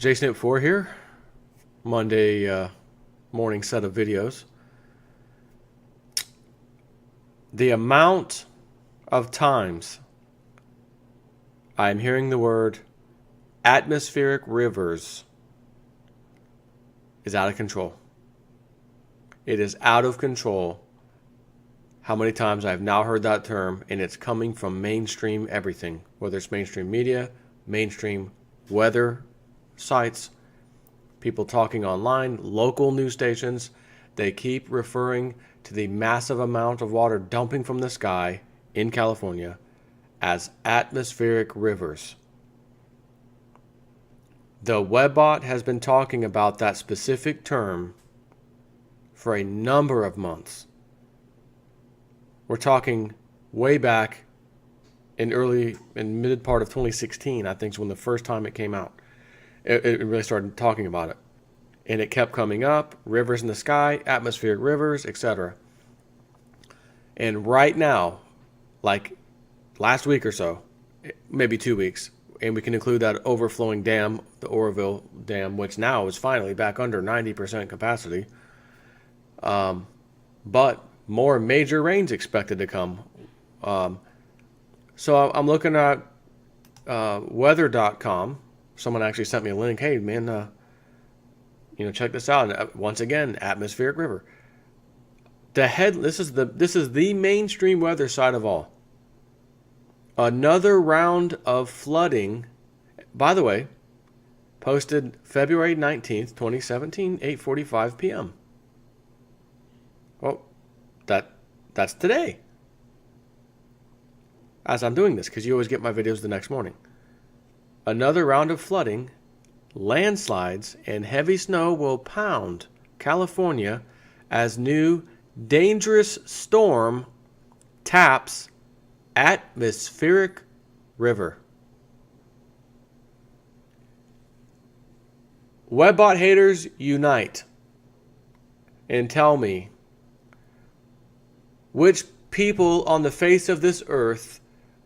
JSnip4 here. Monday morning set of videos. The amount of times I'm hearing the word atmospheric rivers is out of control. It is out of control how many times I've now heard that term, and it's coming from mainstream everything, whether it's mainstream media, mainstream weather sites, people talking online, local news stations. They keep referring to the massive amount of water dumping from the sky in California as atmospheric rivers. The Webbot has been talking about that specific term for a number of months. We're talking way back in mid part of 2016, I think is when the first time it came out. It really started talking about it. And it kept coming up, rivers in the sky, atmospheric rivers, etc. And right now, like last week or so, maybe 2 weeks, and we can include that overflowing dam, the Oroville Dam, which now is finally back under 90% capacity. But more major rains expected to come. So I'm looking at weather.com. Someone actually sent me a link. Hey, man, check this out. And once again, atmospheric river. This is the mainstream weather side of all. Another round of flooding, by the way, posted February 19th, 2017, 8:45 p.m. Well, that's today. As I'm doing this, because you always get my videos the next morning. Another round of flooding, landslides, and heavy snow will pound California as new dangerous storm taps atmospheric river. Webbot haters unite and tell me which people on the face of this earth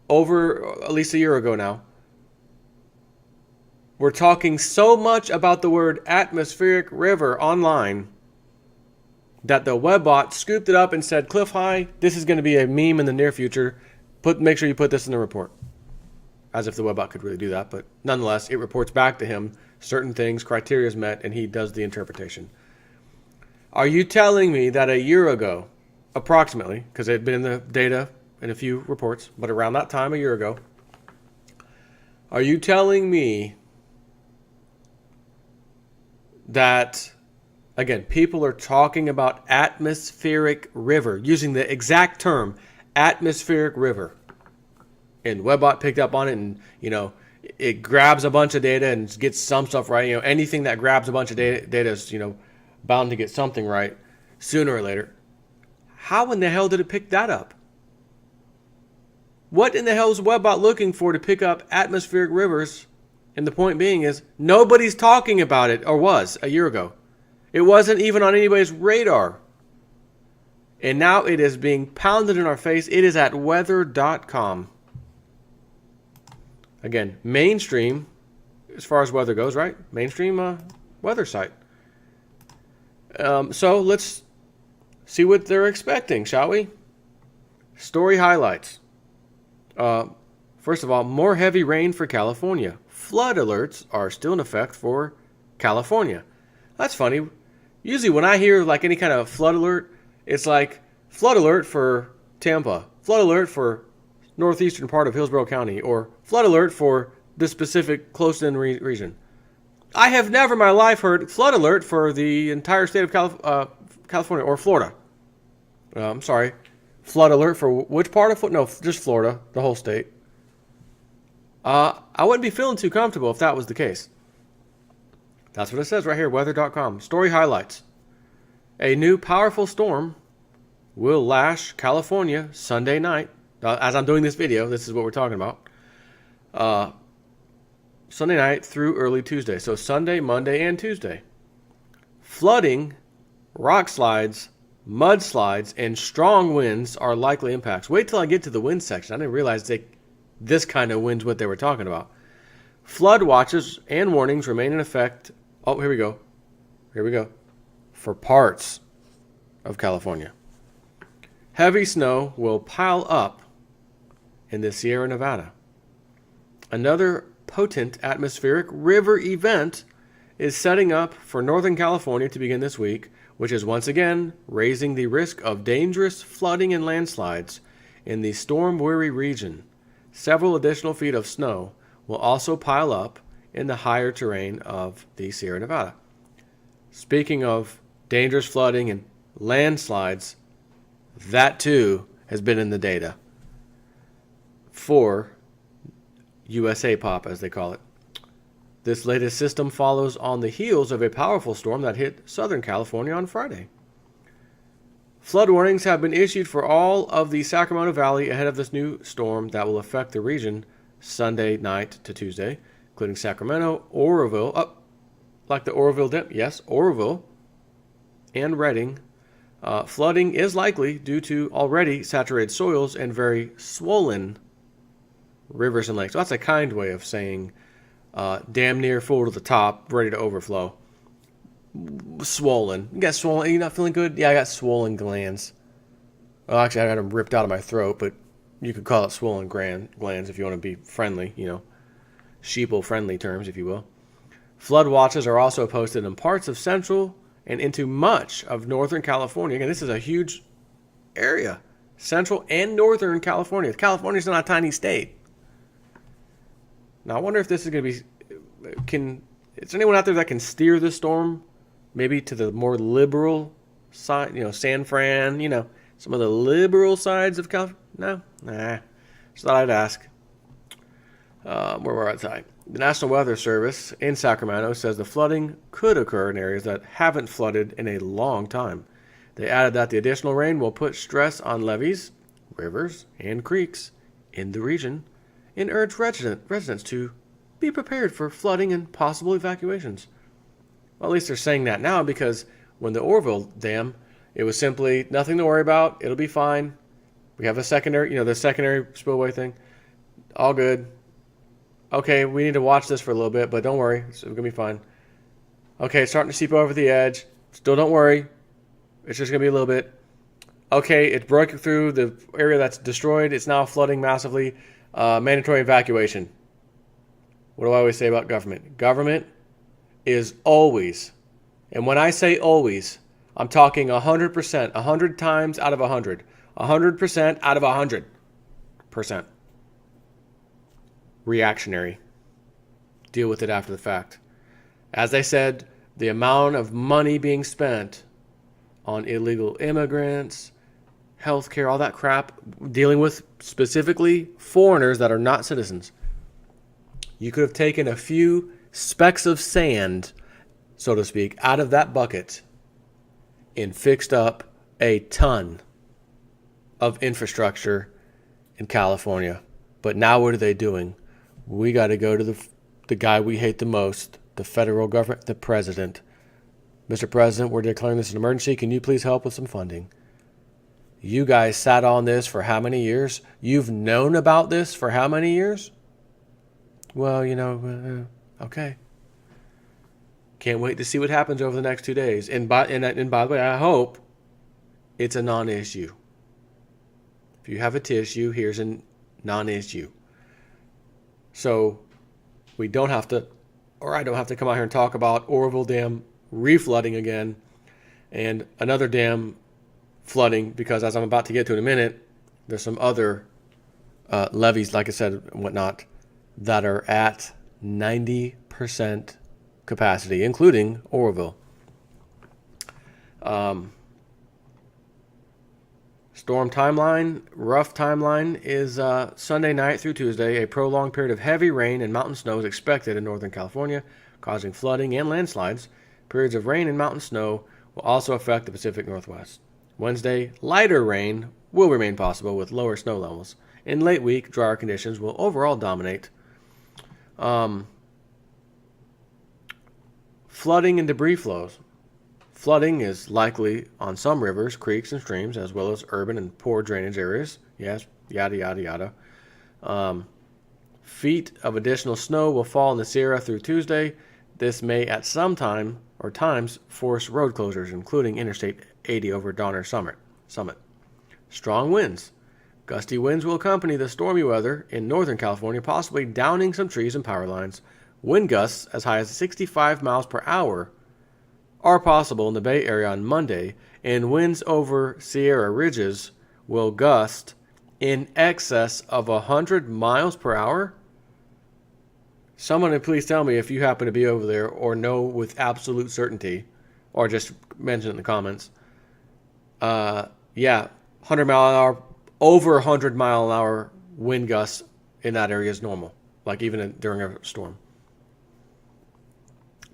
over at least a year ago now were talking so much about the word atmospheric river online that the Webbot scooped it up and said, Cliff High, this is going to be a meme in the near future. Make sure you put this in the report. As if the Webbot could really do that, but nonetheless, it reports back to him certain things, criteria is met, and he does the interpretation. Are you telling me that a year ago, approximately, because it had been in the data in a few reports, but around that time a year ago, are you telling me that, again, people are talking about atmospheric river, using the exact term, atmospheric river, and Webbot picked up on it, and, it grabs a bunch of data and gets some stuff right. Anything that grabs a bunch of data is, bound to get something right sooner or later. How in the hell did it pick that up? What in the hell is Webbot looking for to pick up atmospheric rivers? And the point being is, nobody's talking about it, or was, a year ago. It wasn't even on anybody's radar. And now it is being pounded in our face. It is at weather.com. Again, mainstream, as far as weather goes, right? Mainstream weather site. So let's see what they're expecting, shall we? Story highlights. First of all, more heavy rain for California. Flood alerts are still in effect for California. That's funny. Usually when I hear like any kind of flood alert, it's like flood alert for Tampa, flood alert for northeastern part of Hillsborough County, or flood alert for this specific close-in region. I have never in my life heard flood alert for the entire state of California or Florida. I'm sorry. Flood alert for which part of Florida? No, just Florida, the whole state. I wouldn't be feeling too comfortable if that was the case. That's what it says right here, weather.com. Story highlights. A new powerful storm will lash California Sunday night. As I'm doing this video, this is what we're talking about. Sunday night through early Tuesday. So Sunday, Monday, and Tuesday. Flooding, rock slides, mudslides, and strong winds are likely impacts. Wait till I get to the wind section. I didn't realize this kind of wind's what they were talking about. Flood watches and warnings remain in effect. Oh, here we go. Here we go. For parts of California. Heavy snow will pile up in the Sierra Nevada. Another potent atmospheric river event is setting up for Northern California to begin this week, which is once again raising the risk of dangerous flooding and landslides in the storm-weary region. Several additional feet of snow will also pile up in the higher terrain of the Sierra Nevada. Speaking of dangerous flooding and landslides, that too has been in the data for USA Pop, as they call it. This latest system follows on the heels of a powerful storm that hit Southern California on Friday. Flood warnings have been issued for all of the Sacramento Valley ahead of this new storm that will affect the region Sunday night to Tuesday, including Sacramento, Oroville, like the Oroville dip, yes, Oroville, and Redding. Flooding is likely due to already saturated soils and very swollen rivers and lakes. So that's a kind way of saying damn near full to the top, ready to overflow. Swollen. You got swollen. You not feeling good? Yeah, I got swollen glands. Well, actually, I had them ripped out of my throat, but you could call it swollen glands if you want to be friendly, sheeple-friendly terms, if you will. Flood watches are also posted in parts of central and into much of northern California. Again, this is a huge area. Central and northern California. California's not a tiny state. Now, I wonder if this is going to be... Is there anyone out there that can steer this storm? Maybe to the more liberal side, San Fran, some of the liberal sides of California? No? Nah. Just thought I'd ask. Where we're outside. The National Weather Service in Sacramento says the flooding could occur in areas that haven't flooded in a long time. They added that the additional rain will put stress on levees, rivers, and creeks in the region and urge residents to be prepared for flooding and possible evacuations. Well, at least they're saying that now, because when the Oroville Dam, it was simply nothing to worry about. It'll be fine. We have the secondary spillway thing. All good. Okay, we need to watch this for a little bit, but don't worry. It's going to be fine. Okay, it's starting to seep over the edge. Still don't worry. It's just going to be a little bit. Okay, it broke through the area that's destroyed. It's now flooding massively. Mandatory evacuation. What do I always say about government? Government is always, and when I say always, I'm talking 100%, 100 times out of 100, 100% out of 100%. Reactionary. Deal with it after the fact. As I said, the amount of money being spent on illegal immigrants, healthcare, all that crap, dealing with specifically foreigners that are not citizens. You could have taken a few specks of sand, so to speak, out of that bucket and fixed up a ton of infrastructure in California. But now what are they doing? We got to go to the guy we hate the most, the federal government, the president. Mr. President, we're declaring this an emergency. Can you please help with some funding? You guys sat on this for how many years? You've known about this for how many years? Well, okay. Can't wait to see what happens over the next 2 days. And by the way, I hope it's a non-issue. If you have a tissue, here's a non-issue. So we don't have to, or I don't have to come out here and talk about Oroville Dam reflooding again and another dam flooding, because as I'm about to get to in a minute, there's some other levees, like I said, and whatnot, that are at 90% capacity, including Oroville. Storm timeline, rough timeline is Sunday night through Tuesday. A prolonged period of heavy rain and mountain snow is expected in Northern California, causing flooding and landslides. Periods of rain and mountain snow will also affect the Pacific Northwest. Wednesday, lighter rain will remain possible with lower snow levels. In late week, drier conditions will overall dominate. Flooding and debris flows. Flooding is likely on some rivers, creeks, and streams, as well as urban and poor drainage areas. Yes, yada, yada, yada. feet of additional snow will fall in the Sierra through Tuesday. This may at some time or times force road closures, including Interstate 80 over Donner Summit. Strong winds. Gusty winds will accompany the stormy weather in Northern California, possibly downing some trees and power lines. Wind gusts as high as 65 miles per hour are possible in the Bay Area on Monday, and winds over Sierra Ridges will gust in excess of 100 miles per hour. Someone please tell me if you happen to be over there or know with absolute certainty, or just mention it in the comments. 100 mile an hour, over 100 mile an hour wind gusts in that area is normal, like even during a storm.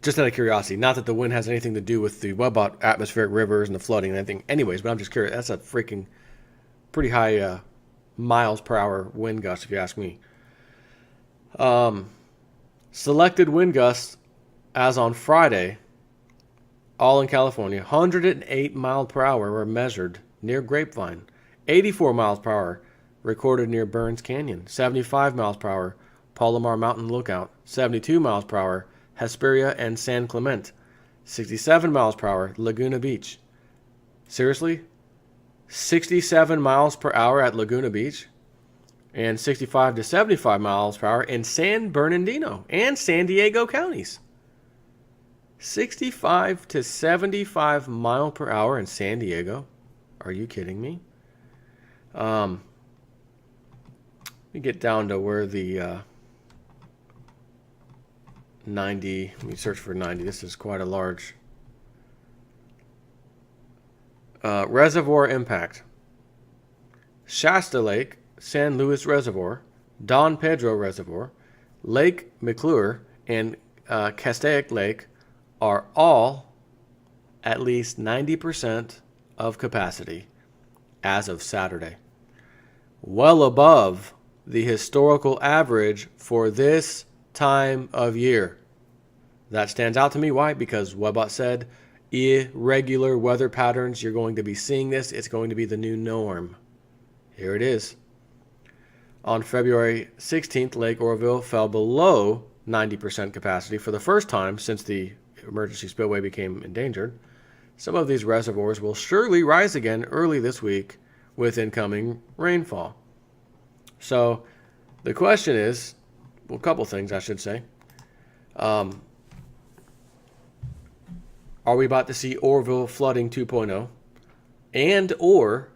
Just out of curiosity, not that the wind has anything to do with the Webbot atmospheric rivers and the flooding and anything anyways, but I'm just curious. That's a freaking pretty high miles per hour wind gust if you ask me. Selected wind gusts as on Friday, all in California. 108 miles per hour were measured near Grapevine. 84 miles per hour recorded near Burns Canyon. 75 miles per hour, Palomar Mountain Lookout. 72 miles per hour, Hesperia and San Clemente. 67 miles per hour, Laguna Beach. Seriously? 67 miles per hour at Laguna Beach? And 65 to 75 miles per hour in San Bernardino and San Diego counties. 65 to 75 mile per hour in San Diego? Are you kidding me? Let me get down to where the 90, let me search for 90. This is quite a large reservoir impact. Shasta Lake, San Luis Reservoir, Don Pedro Reservoir, Lake McClure, and Castaic Lake are all at least 90% of capacity as of Saturday. Well above the historical average for this time of year. That stands out to me. Why? Because Webbot said irregular weather patterns. You're going to be seeing this. It's going to be the new norm. Here it is. On February 16th, Lake Oroville fell below 90% capacity for the first time since the emergency spillway became endangered. Some of these reservoirs will surely rise again early this week with incoming rainfall. So the question is, well, a couple things I should say. Are we about to see Oroville flooding 2.0 and or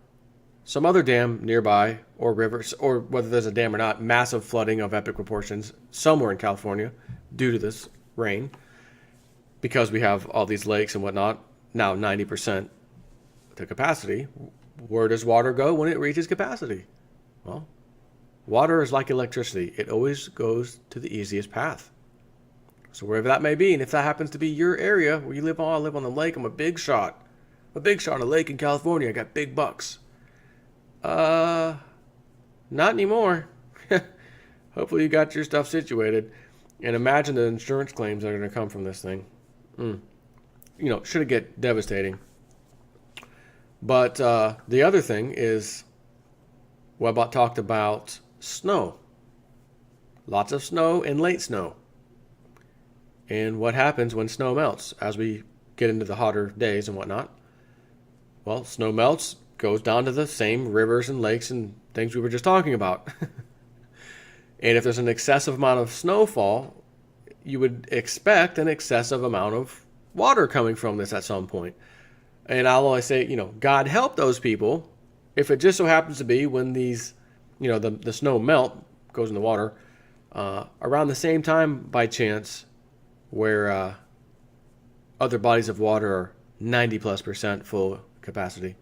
some other dam nearby or rivers, or whether there's a dam or not, massive flooding of epic proportions somewhere in California due to this rain, because we have all these lakes and whatnot, now 90% to capacity. Where does water go when it reaches capacity? Well, water is like electricity. It always goes to the easiest path. So wherever that may be, and if that happens to be your area where you live on, I live on the lake, I'm a big shot. A big shot on a lake in California. I got big bucks. Not anymore. Hopefully you got your stuff situated. And imagine the insurance claims that are going to come from this thing. Should it get devastating. But the other thing is, Webbot talked about snow. Lots of snow and late snow. And what happens when snow melts as we get into the hotter days and whatnot? Well, snow melts, goes down to the same rivers and lakes and things we were just talking about. And if there's an excessive amount of snowfall, you would expect an excessive amount of water coming from this at some point. And I'll always say, God help those people if it just so happens to be when these, the snow melt, goes in the water, around the same time by chance where other bodies of water are 90+% full capacity.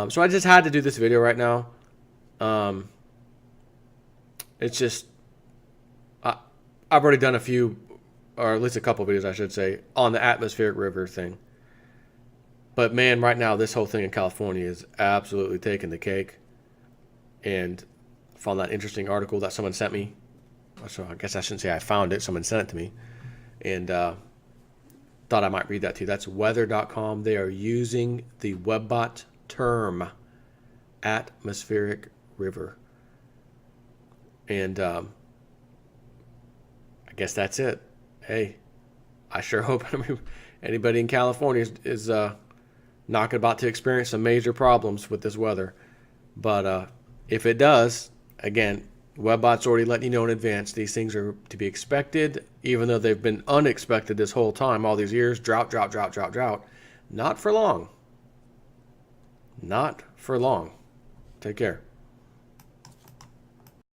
So I just had to do this video right now. It's just, I've already done a few, or at least a couple videos I should say, on the atmospheric river thing. But man, right now this whole thing in California is absolutely taking the cake. And I found that interesting article that someone sent me. So I guess I shouldn't say I found it. Someone sent it to me. And thought I might read that to you. That's weather.com. They are using the Webbot term, atmospheric river. And I guess that's it. Hey, I sure hope anybody in California is not about to experience some major problems with this weather. But if it does, again, Webbot's already letting you know in advance these things are to be expected, even though they've been unexpected this whole time, all these years. Drought, drought, drought, drought, drought. Not for long. Not for long. Take care.